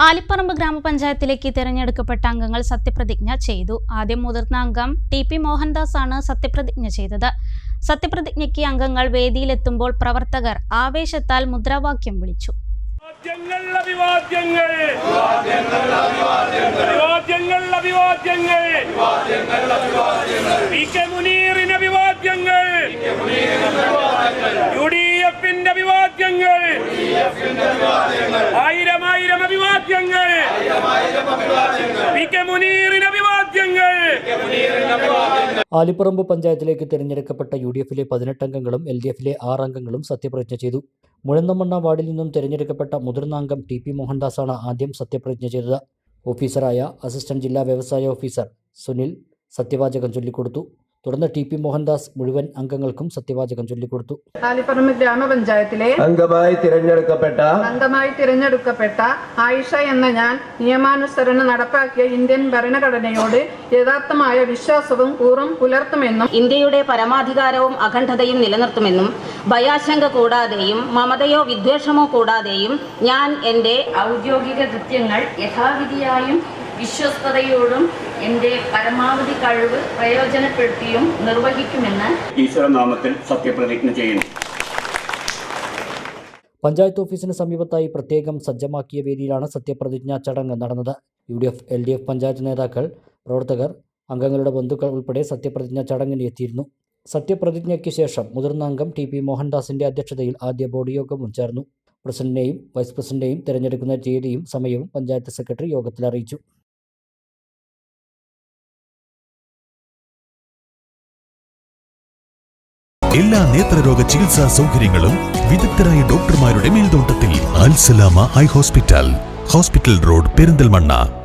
ആലിപ്പറമ്പ് ഗ്രാമപഞ്ചായത്തിലേക്ക് തിരഞ്ഞെടുക്കപ്പെട്ട അംഗങ്ങൾ സത്യപ്രതിജ്ഞ ചെയ്തു. ആദ്യം മുതിർന്ന അംഗം ടി.പി. മോഹൻദാസ് ആണ് സത്യപ്രതിജ്ഞ ചെയ്തത്. സത്യപ്രതിജ്ഞയ്ക്ക് അംഗങ്ങൾ വേദിയിലെത്തുമ്പോൾ പ്രവർത്തകർ ആവേശത്താൽ മുദ്രാവാക്യം വിളിച്ചു. ആലിപ്പറമ്പ് പഞ്ചായത്തിലേക്ക് തിരഞ്ഞെടുക്കപ്പെട്ട UDF-ലെ 18 അംഗങ്ങളും LDF-ലെ 6 അംഗങ്ങളും സത്യപ്രതിജ്ഞ ചെയ്തു. മുഴന്തമണ്ണ വാർഡിൽ നിന്നും തിരഞ്ഞെടുക്കപ്പെട്ട മുതിർന്ന അംഗം ടി.പി. മോഹൻദാസാണ് ആദ്യം സത്യപ്രതിജ്ഞ ചെയ്തത്. ഓഫീസറായ അസിസ്റ്റന്റ് ജില്ലാ വ്യവസായ ഓഫീസർ സുനിൽ സത്യവാചകം ചൊല്ലിക്കൊടുത്തു. തുടർന്ന് ടി.പി. മോഹൻദാസ് മുഴുവൻ അംഗങ്ങൾക്കും സത്യവാചകം ചൊല്ലിക്കൊടുത്തു. ആലിപ്പറമ്പ് ഗ്രാമപഞ്ചായത്തിലെ അംഗമായി തിരഞ്ഞെടുക്കപ്പെട്ട ആയിഷ എന്ന ഞാൻ നിയമാനുസരണം നടപ്പാക്കിയ ഇന്ത്യൻ ഭരണഘടനയോട് യഥാർത്ഥമായ വിശ്വാസവും കൂറും പുലർത്തുമെന്നും ഇന്ത്യയുടെ പരമാധികാരവും അഖണ്ഡതയും നിലനിർത്തുമെന്നും ഭയാശങ്ക കൂടാതെയും മമതയോ വിദ്വേഷമോ കൂടാതെയും ഞാൻ എൻ്റെ ഔദ്യോഗിക കൃത്യങ്ങൾ യഥാവിധിയായും വിശ്വസ്തയോടും എൻ്റെ പരമാവധി കഴിവ് പ്രയോജനപ്പെടുത്തിയും നിർവഹിക്കുമെന്ന് ഈശ്വരനാമത്തിൽ സത്യപ്രതിജ്ഞ ചെയ്യുന്നു. പഞ്ചായത്ത് ഓഫീസിന് സമീപത്തായി പ്രത്യേകം സജ്ജമാക്കിയ വേദിയിലാണ് സത്യപ്രതിജ്ഞാ ചടങ്ങ് നടന്നത്. UDF, LDF പഞ്ചായത്ത് നേതാക്കൾ, പ്രവർത്തകർ, അംഗങ്ങളുടെ ബന്ധുക്കൾ ഉൾപ്പെടെ സത്യപ്രതിജ്ഞാ ചടങ്ങിന് എത്തിയിരുന്നു. സത്യപ്രതിജ്ഞയ്ക്ക് ശേഷം മുതിർന്ന അംഗം ടി.പി. മോഹൻദാസിന്റെ അധ്യക്ഷതയിൽ ആദ്യ ബോർഡ് യോഗവും ചേർന്നു. പ്രസിഡന്റിനെയും വൈസ് പ്രസിഡന്റിനെയും തിരഞ്ഞെടുക്കുന്ന തീയതിയും സമയവും പഞ്ചായത്ത് സെക്രട്ടറി യോഗത്തിൽ അറിയിച്ചു. എല്ലാ നേത്രരോഗ ചികിത്സാ സൗകര്യങ്ങളും വിദഗ്ധരായ ഡോക്ടർമാരുടെ മേൽനോട്ടത്തിൽ. അൽ സലാമ ഐ ഹോസ്പിറ്റൽ റോഡ്, പെരിന്തൽമണ്ണ.